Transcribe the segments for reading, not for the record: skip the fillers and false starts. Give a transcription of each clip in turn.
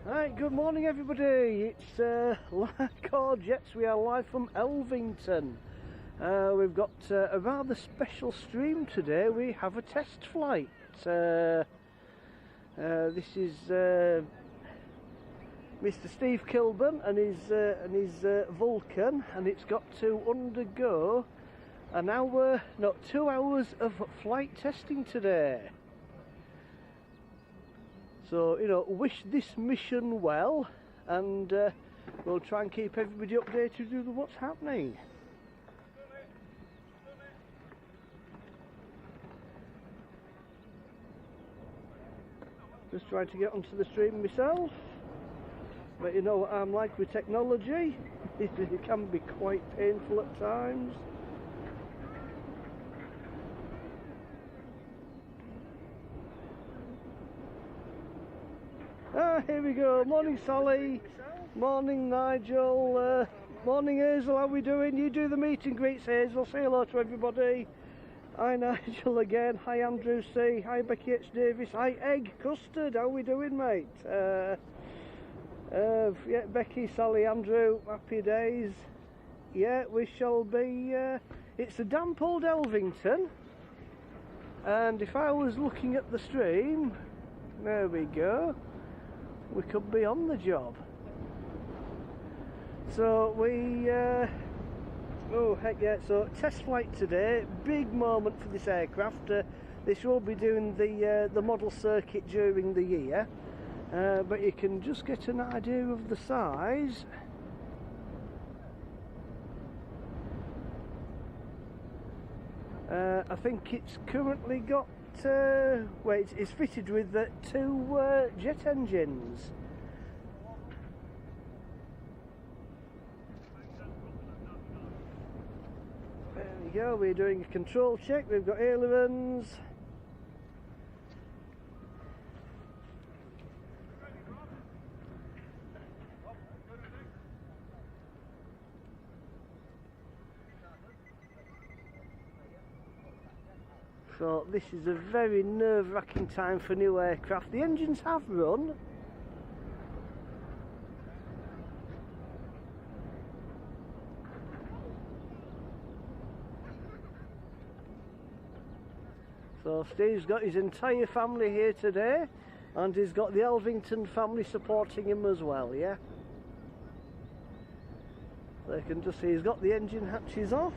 Right, good morning everybody. It's Core Jets. We are live from Elvington. We've got a rather special stream today. We have a test flight. This is Mr. Steve Kilburn and his Vulcan, and it's got to undergo 2 hours of flight testing today. So, you know, wish this mission well, and we'll try and keep everybody updated with what's happening. Just trying to get onto the stream myself, but you know what I'm like with technology. It can be quite painful at times. Here we go. Morning Sally, morning Nigel, morning Hazel, how we doing? You do the meet and greets, Hazel. Say hello to everybody. Hi Nigel again. Hi Andrew C. Hi Becky H Davis. Hi Egg Custard, how we doing mate? Yeah, Becky, Sally, Andrew, happy days. Yeah, we shall be, it's a damp old Elvington, and if I was looking at the stream, there we go, we could be on the job. So we oh heck yeah, so test flight today, big moment for this aircraft. This will be doing the model circuit during the year, but you can just get an idea of the size. I think it's currently got well, it's fitted with 2 jet engines. There we go, we're doing a control check, we've got ailerons. So this is a very nerve-wracking time for new aircraft. The engines have run. So Steve's got his entire family here today, and he's got the Elvington family supporting him as well, yeah? They can just see he's got the engine hatches off.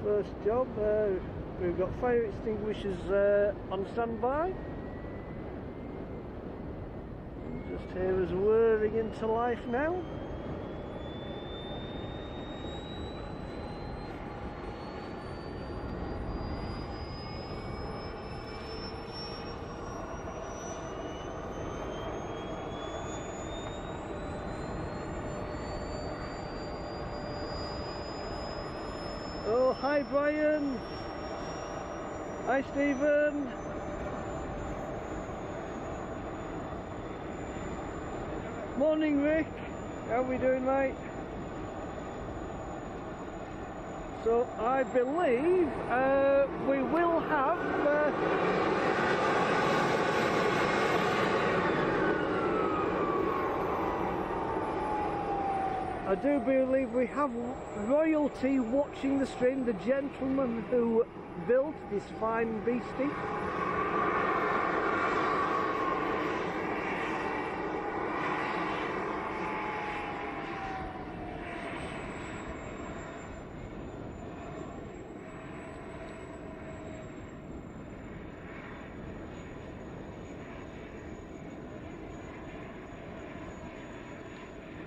First job, we've got fire extinguishers on standby. Just hear us whirring into life now. Oh, hi Brian. Hi Stephen. Morning Rick. How are we doing mate? So I believe we will have I do believe we have royalty watching the stream, the gentleman who built this fine beastie.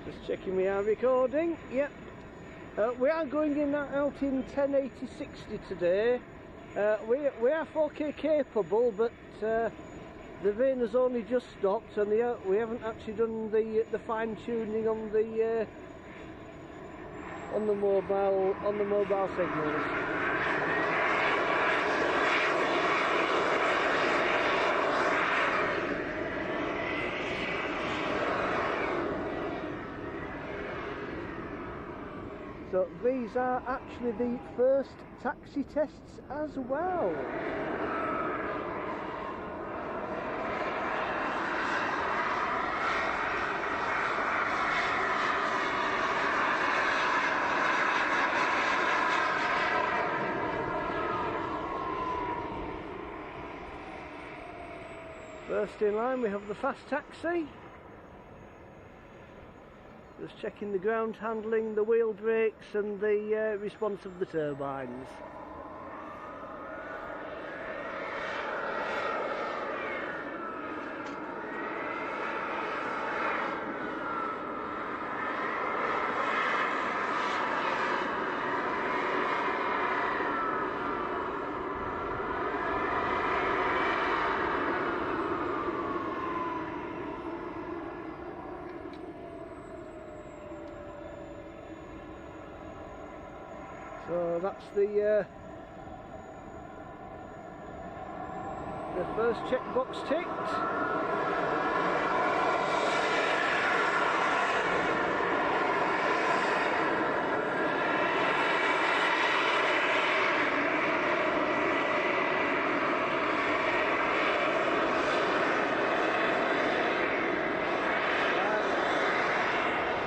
Just checking we are recording. Yep. We are going in out in 1080/60 today. We are 4K capable, but the rain has only just stopped, and we haven't actually done the fine tuning on the mobile signals. So these are actually the first taxi tests as well. First in line we have the fast taxi. Just checking the ground handling, the wheel brakes and the response of the turbines. So that's the first checkbox ticked.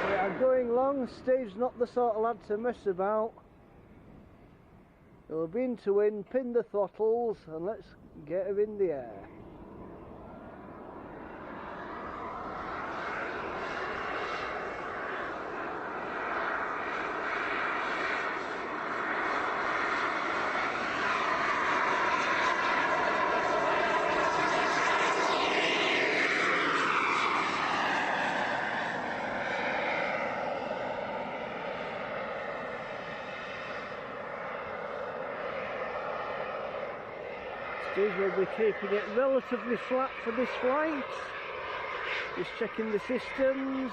We are going long. Steve's not the sort of lad to mess about. We'll be in to win, pin the throttles and let's get her in the air. Steve will be keeping it relatively flat for this flight. Just checking the systems.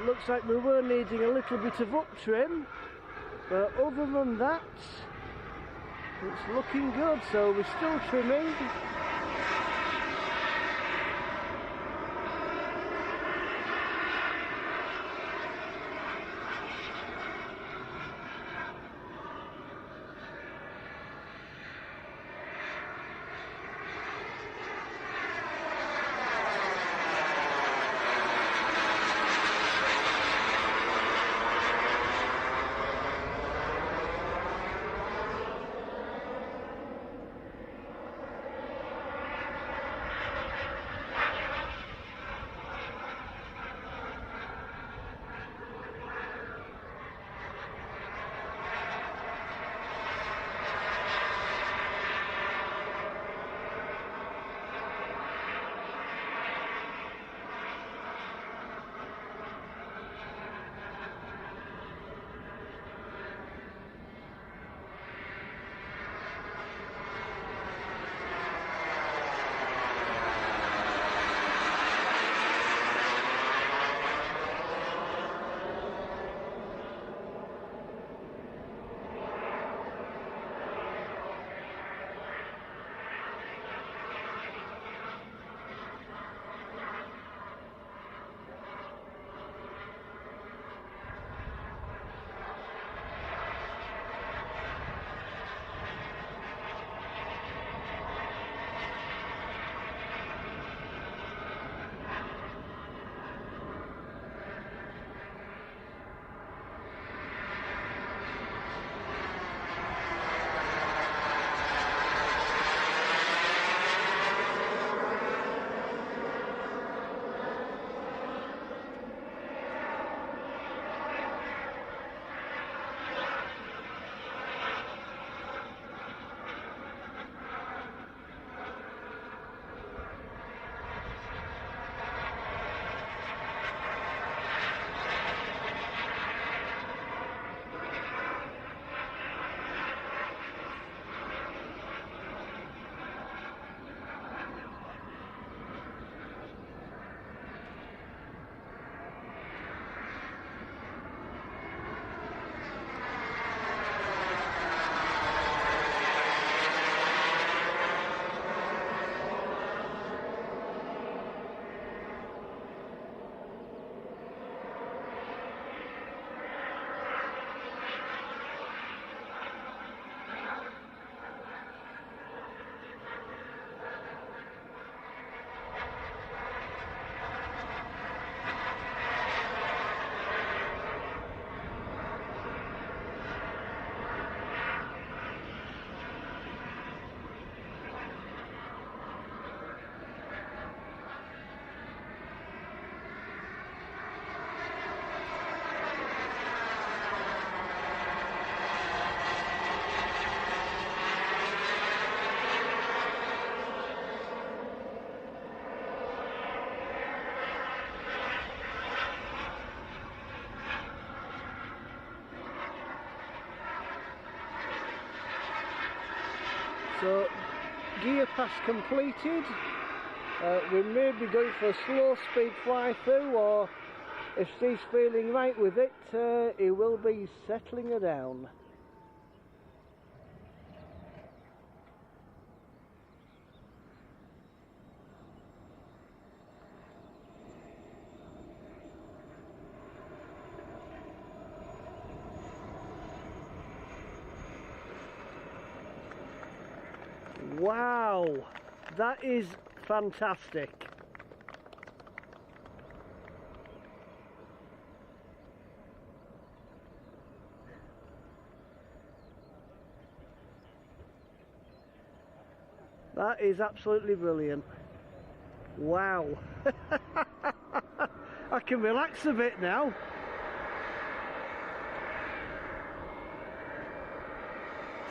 Looks like we were needing a little bit of up trim, but other than that, it's looking good. So we're still trimming. So gear pass completed. We may be going for a slow speed fly through, or if Steve's feeling right with it, he will be settling her down. Wow, that is fantastic. That is absolutely brilliant. Wow. I can relax a bit now.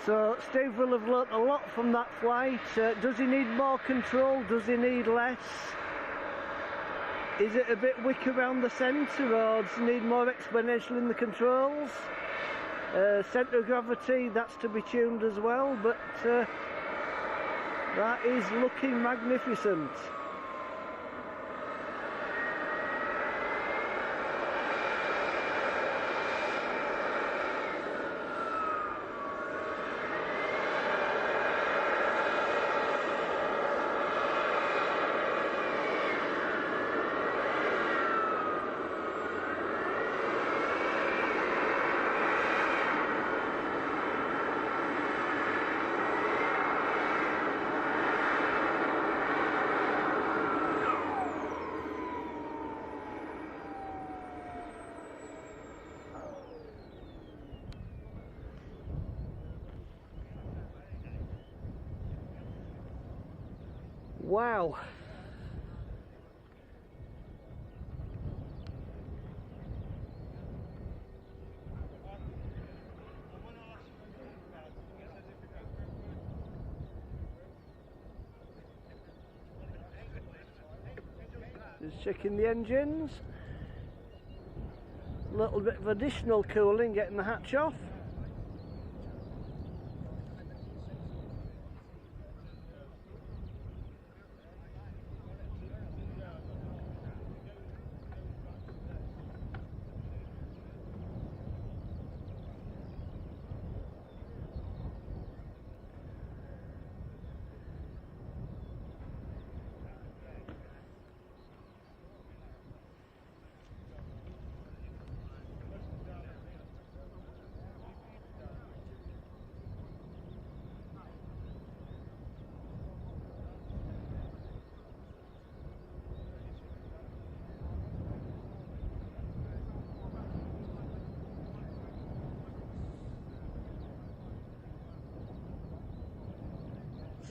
So Steve will have learnt a lot from that flight. Does he need more control? Does he need less? Is it a bit wick around the centre, or does he need more exponential in the controls? Centre of gravity, that's to be tuned as well, but that is looking magnificent. Wow. Just checking the engines. A little bit of additional cooling, getting the hatch off.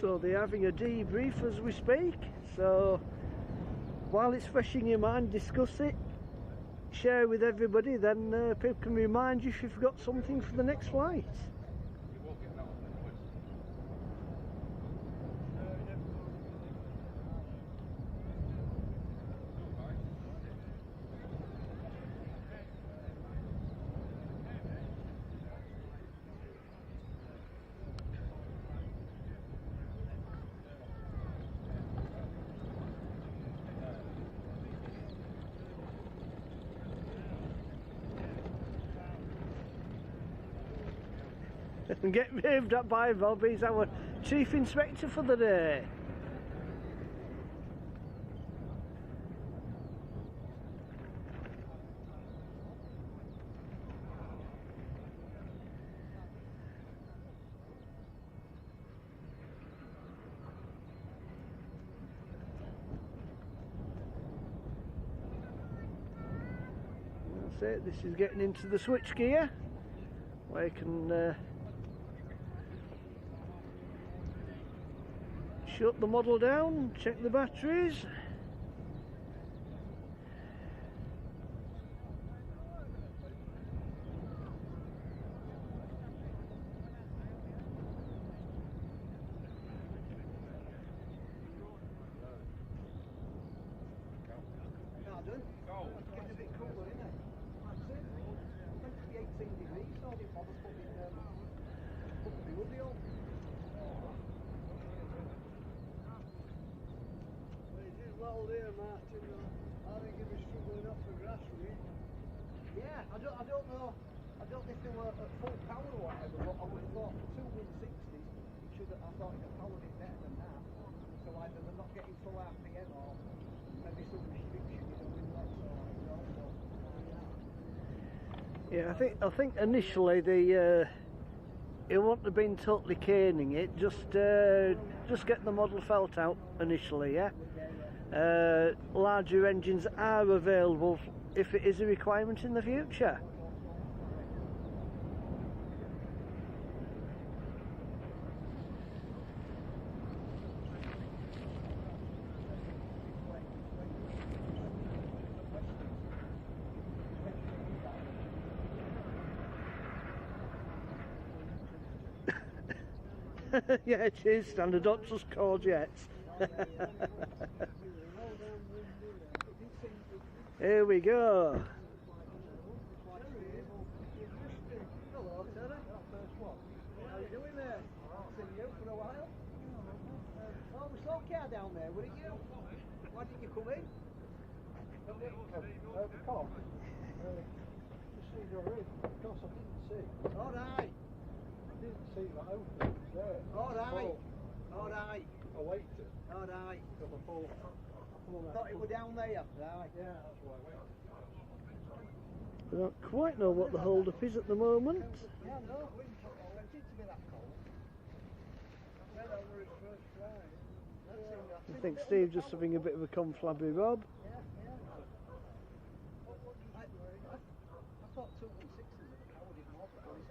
So they're having a debrief as we speak, so while it's fresh in your mind, discuss it, share with everybody, then people can remind you if you've got something for the next flight. And get moved up by Bob, he's our chief inspector for the day. That's it, this is getting into the switch gear, where you can shut the model down, check the batteries. Yeah, I don't know. I don't know if they were at full power or whatever, but I would have thought for two 160s, I thought it powered it better than that. So either they're not getting full RPM or maybe some restriction in the windlass or Yeah, I think initially it wouldn't have been totally caning it, just get the model felt out initially, yeah. Larger engines are available if it is a requirement in the future. Yeah, it is standard Oxus Corvettes. Here we go. Hello, Terry. How are you doing there? I've seen you for a while. Oh, we saw a car down there, were it you? Why didn't you come in? Because just see your rig. Because I didn't see. All right. I didn't see that open there. All right. All right. I waited. All right. Because I thought Thought it were down there. Right. yeah, that's why I waited. I don't quite know what the hold up is at the moment. Yeah, no, we didn't to be that cold. That was his first flight. I think Steve's just having a bit of a conflabby rob. Yeah, yeah. I thought 2 160s would have powered it more, but only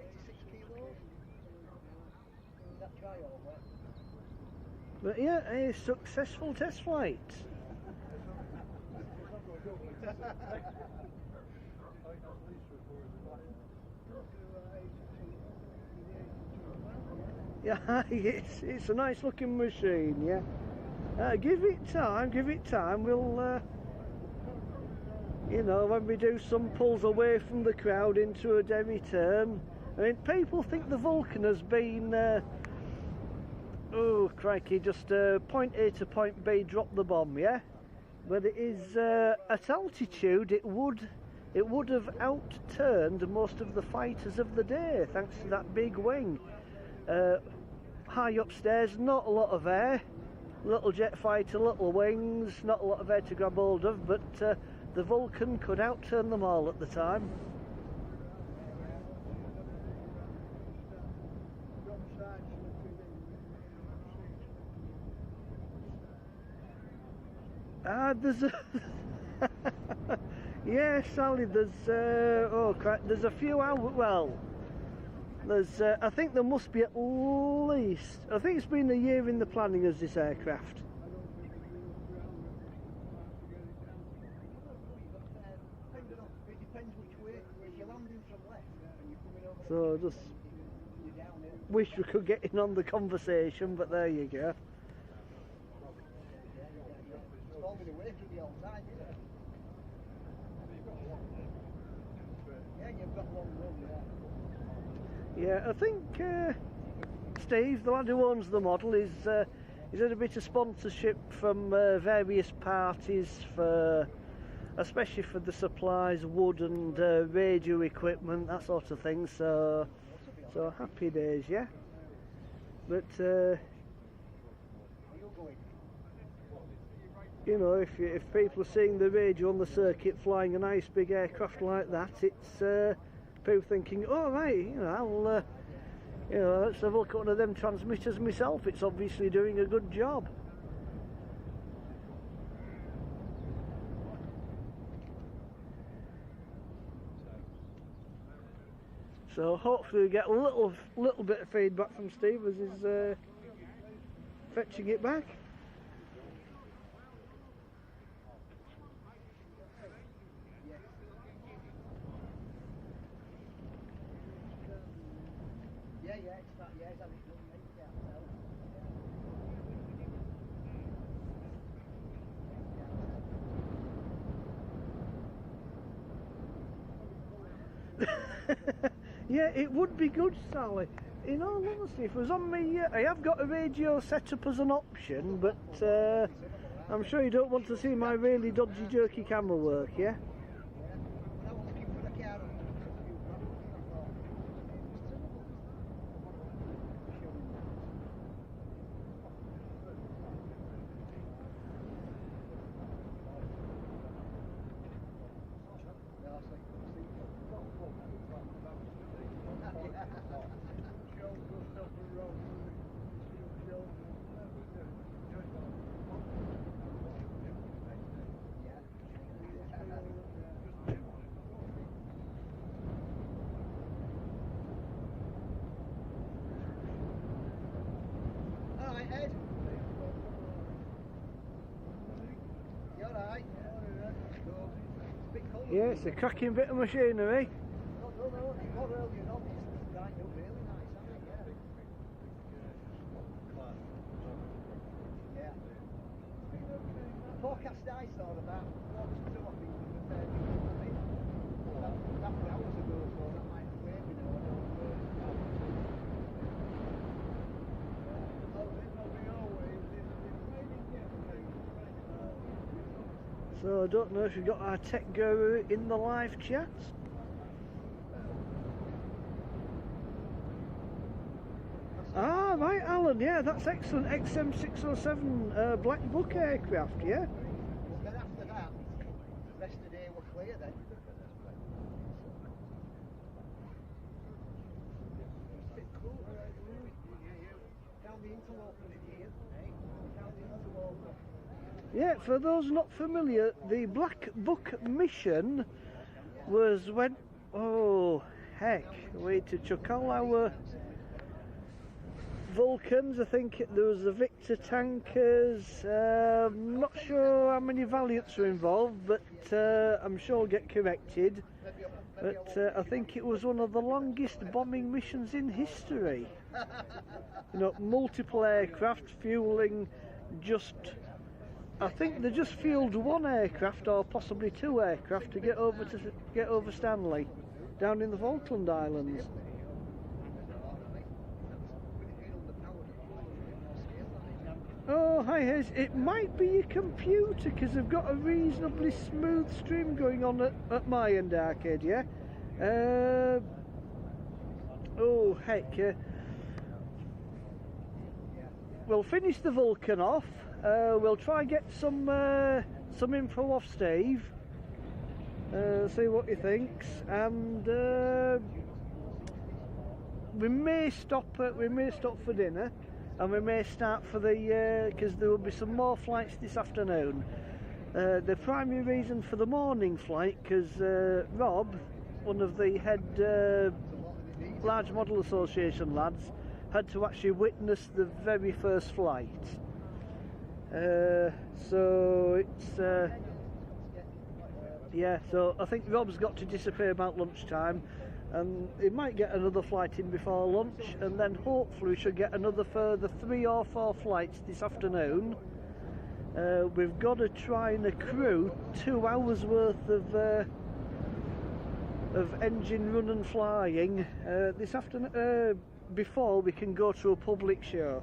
86 kilos. Is that dry or wet? But yeah, a successful test flight. Yeah, it's a nice looking machine, yeah. Give it time, we'll, you know, when we do some pulls away from the crowd into a demi turn. I mean, people think the Vulcan has been, oh crikey, just point A to point B, drop the bomb, yeah? But it is, at altitude, it would have outturned most of the fighters of the day, thanks to that big wing. High upstairs, not a lot of air, little jet fighter, little wings, not a lot of air to grab hold of, but the Vulcan could outturn them all at the time. There's a yeah, Sally, there's oh crap, there's a few out. Well, there's I think there must be at least, I think it's been a year in the planning as this aircraft. It depends which way. If you're landing from left and you're coming over, So just you're down here. wish we could get in on the conversation, but there you go. It's falling away from you all the time, isn't it? Yeah, you've got one room there. Yeah, I think Steve, the lad who owns the model, is he's had a bit of sponsorship from various parties for, especially for the supplies, wood and radio equipment, that sort of thing. So happy days, yeah. But you know, if people are seeing the radio on the circuit flying a nice big aircraft like that, it's people thinking, oh right, you know, I'll you know, let's have a look at one of them transmitters myself. It's obviously doing a good job. So hopefully we get a little bit of feedback from Steve as he's fetching it back. Yeah, it's that, yeah, it's how it's done, mate, yeah, Yeah, it would be good, Sally. In all honesty, if it was on me, I have got a radio set up as an option, but I'm sure you don't want to see my really dodgy jerky camera work, yeah? Yeah, it's a cracking bit of machinery. Forecast I saw about August 2, I think, was the 30th of May. That was hours ago, so that might have waved, you know. So I don't know if you've got our tech guru in the live chat. Ah, right, Alan, yeah, that's excellent. XM607 Black Book aircraft, yeah? Then after that, the rest of the day were clear then. It's a bit cool. Down the interloper in here, down the interloper. Yeah, for those not familiar, the Black Book mission was when, oh heck, we had to chuck all our Vulcans. I think there was the Victor tankers, not sure how many Valiants were involved, but I'm sure I'll get corrected. But I think it was one of the longest bombing missions in history. You know, multiple aircraft fueling just, I think they just fueled one aircraft or possibly two aircraft to get over Stanley, down in the Falkland Islands. Oh, hi, Hez. It might be your computer because I've got a reasonably smooth stream going on at my end, Arcade, yeah? Oh, heck. We'll finish the Vulcan off. We'll try and get some info off Steve. See what he thinks, and we may stop for dinner. And we may start for the, because there will be some more flights this afternoon. The primary reason for the morning flight, because Rob, one of the head Large Model Association lads, had to actually witness the very first flight. So it's, yeah, so I think Rob's got to disappear about lunchtime. And he might get another flight in before lunch, and then hopefully we should get another further 3 or 4 flights this afternoon. We've got to try and accrue 2 hours worth of engine run and flying this afternoon before we can go to a public show.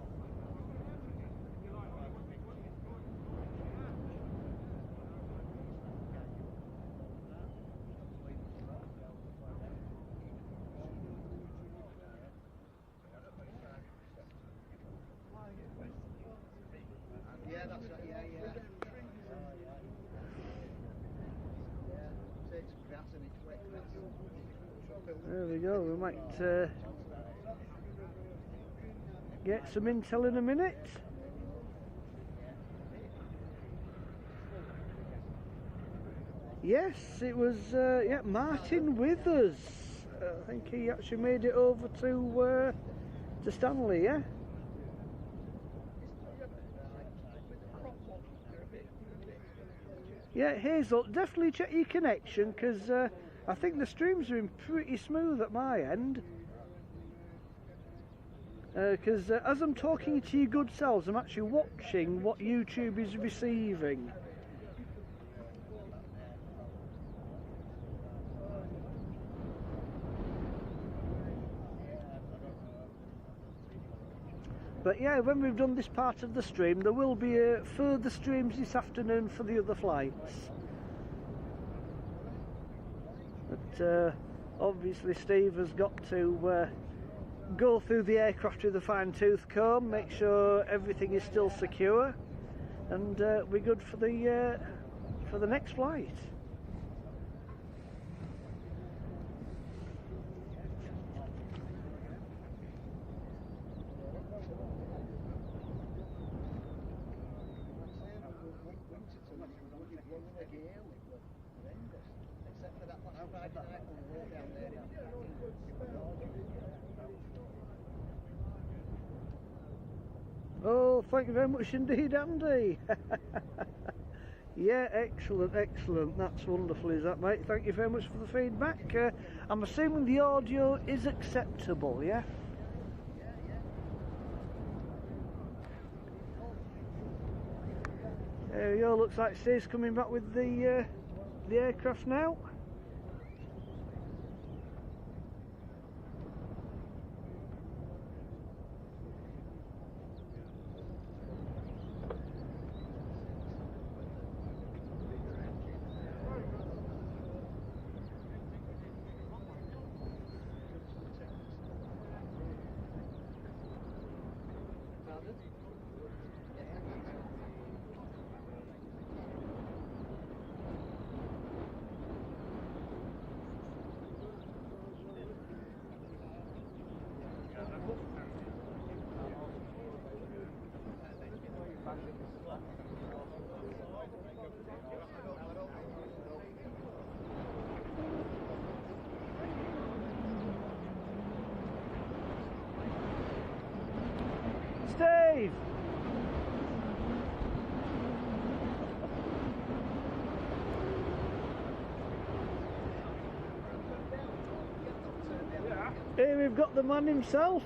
There we go, we might get some intel in a minute. Yes, it was yeah, Martin Withers. I think he actually made it over to Stanley, yeah? Yeah, Hazel, definitely check your connection, because I think the streams are in pretty smooth at my end. Because as I'm talking to you good selves, I'm actually watching what YouTube is receiving. But yeah, when we've done this part of the stream, there will be further streams this afternoon for the other flights. But obviously Steve has got to go through the aircraft with a fine-tooth comb, make sure everything is still secure, and we're good for the next flight. Oh, thank you very much indeed, Andy. Yeah, excellent, excellent. That's wonderful, is that, mate? Thank you very much for the feedback. I'm assuming the audio is acceptable, yeah? There we go. Looks like Steve's coming back with the aircraft now. Steve! Here we've got the man himself.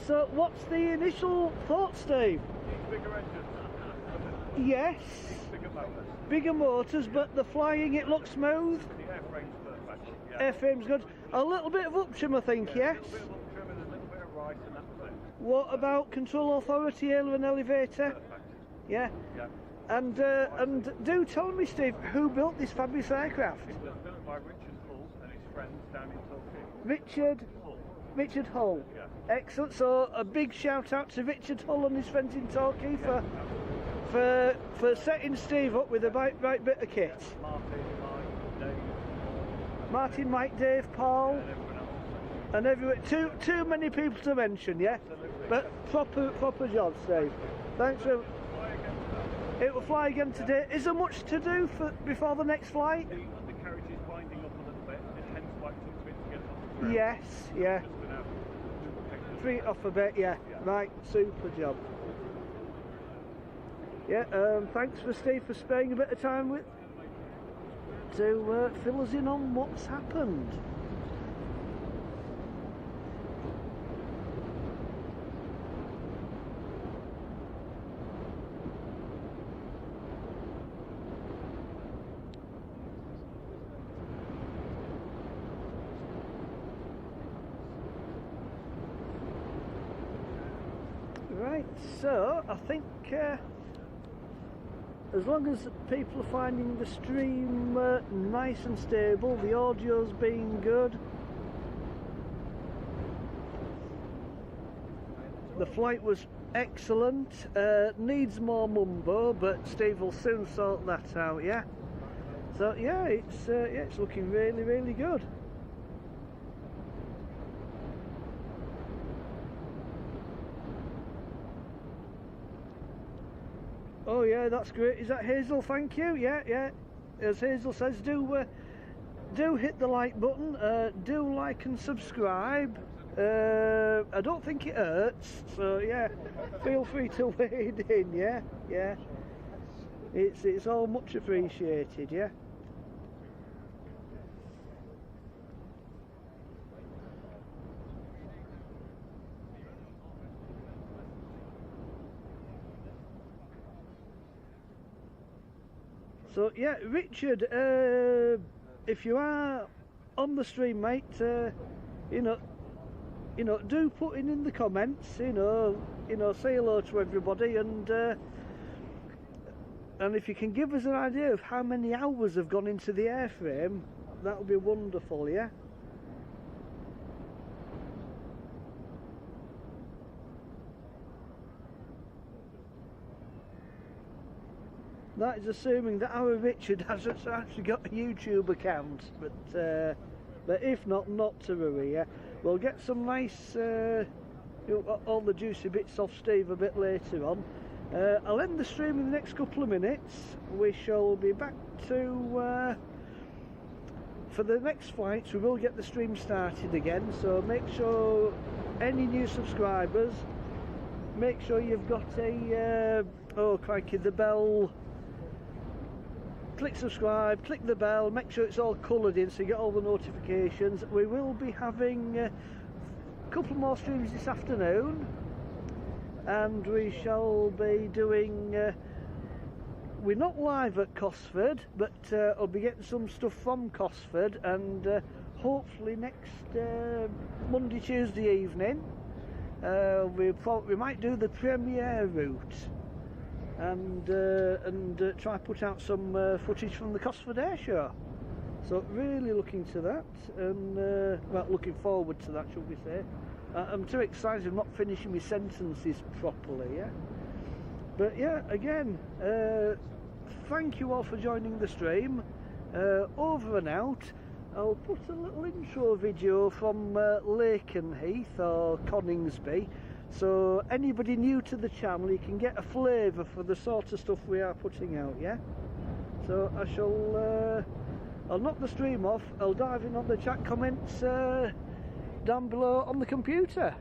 So what's the initial thought, Steve? Bigger engines. Yes. Bigger motors. Bigger motors, but the flying, it looks smooth. The airframe's perfect. Yeah. Airframe's good. A little bit of uptrim, I think, yes? A little bit of uptrim and a little bit of rise, and that was it. What about control authority, aileron elevator? Perfect. Yeah. Yeah. And do tell me, Steve, who built this fabulous aircraft? It was built by Richard Hull and his friends down in Turkey. Richard Hull. Yeah. Excellent. So a big shout out to Richard Hull and his friends in Torquay for setting Steve up with the right bit of kit. Martin, Mike, Dave, Martin, Mike, Dave, Paul, and everyone else. and everyone. Too many people to mention, yeah. Absolutely. But proper job, Steve. Thanks for. Fly again today. It will fly again today. Is there much to do before the next flight? The undercarriage is winding up a little bit, and hence why it took a bit to get it off the ground. Yes, yeah. Just gonna lubricate Free it off a bit, yeah. Right, super job. Yeah, thanks for Steve for sparing a bit of time to fill us in on what's happened. Right, so I think as long as people are finding the stream nice and stable, the audio's being good, the flight was excellent, needs more mumbo, but Steve will soon sort that out, yeah? So yeah, it's looking really good. Oh yeah, that's great. Is that Hazel? Thank you. Yeah. As Hazel says, do hit the like button. Do like and subscribe. I don't think it hurts. So yeah, feel free to wade in. Yeah. It's all much appreciated. Yeah. So yeah, Richard, if you are on the stream, mate, you know, you know, do put in the comments, you know, say hello to everybody, and if you can give us an idea of how many hours have gone into the airframe, that would be wonderful, yeah? That is assuming that our Richard has actually got a YouTube account, but if not to worry, yeah? We'll get some nice, all the juicy bits off Steve a bit later on. I'll end the stream in the next couple of minutes. We shall be back to, for the next flights, we will get the stream started again, so make sure, any new subscribers, make sure you've got a, oh crikey, the bell. Click subscribe, click the bell, make sure it's all coloured in so you get all the notifications. We will be having a couple more streams this afternoon, and we shall be doing, we're not live at Cosford, but I'll be getting some stuff from Cosford, and hopefully next Monday, Tuesday evening, we might do the premiere route. And try put out some footage from the Cosford Air Show. So really looking to that, and well, looking forward to that, should we say. I'm too excited, I'm not finishing my sentences properly, yeah? But yeah, again, thank you all for joining the stream. Over and out. I'll put a little intro video from Lakenheath or Coningsby, so anybody new to the channel, you can get a flavour for the sort of stuff we are putting out, yeah? So I shall, I'll knock the stream off, I'll dive in on the chat comments down below on the computer.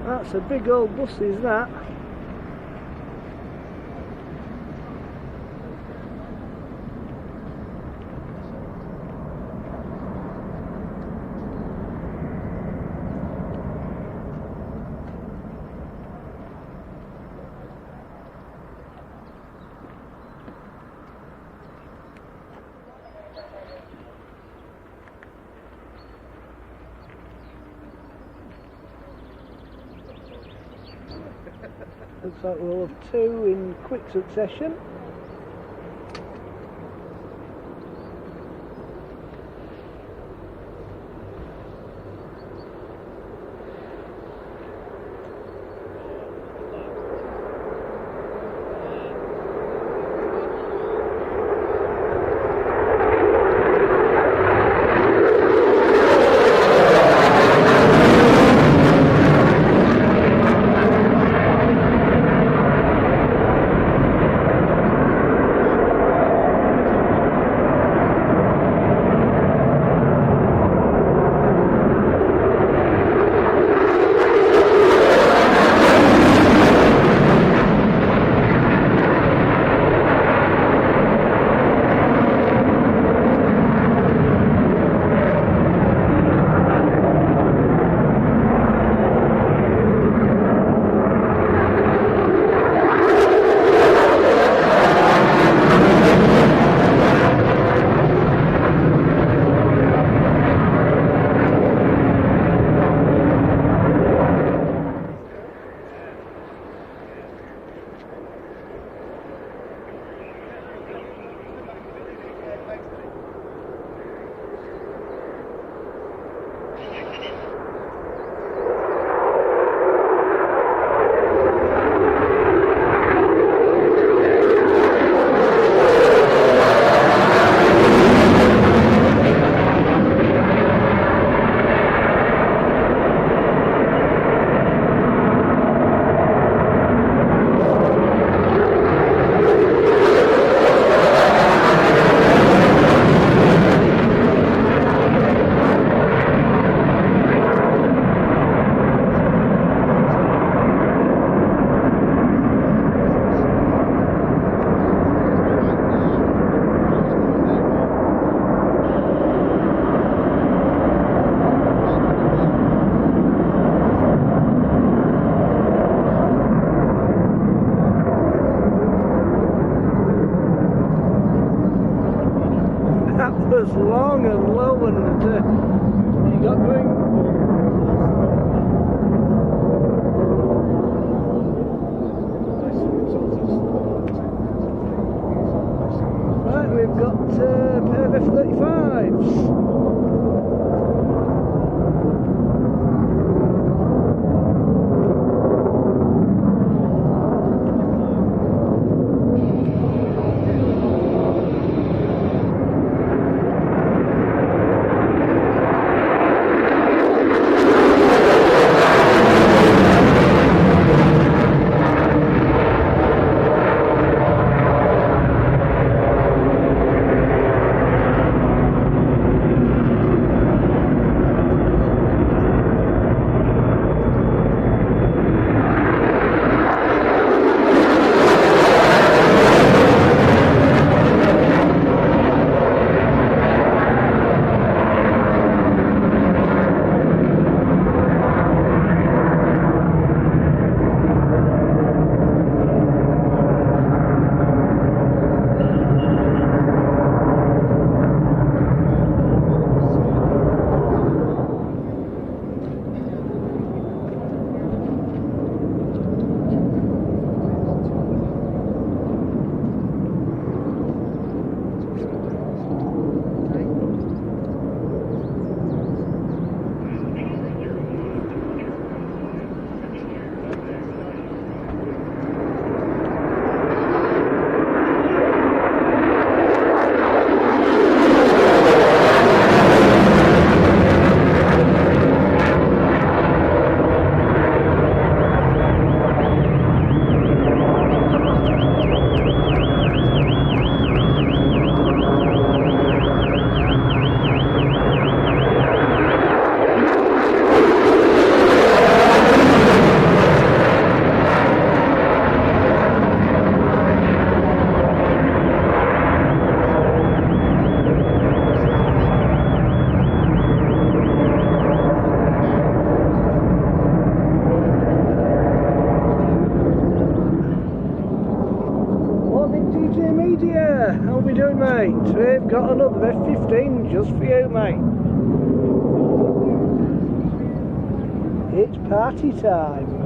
That's a big old bus, is that? Looks like we'll have two in quick succession. Not going. Right, we've got a pair of F-35s. How we doing, mate? We've got another F-15 just for you, mate. It's party time.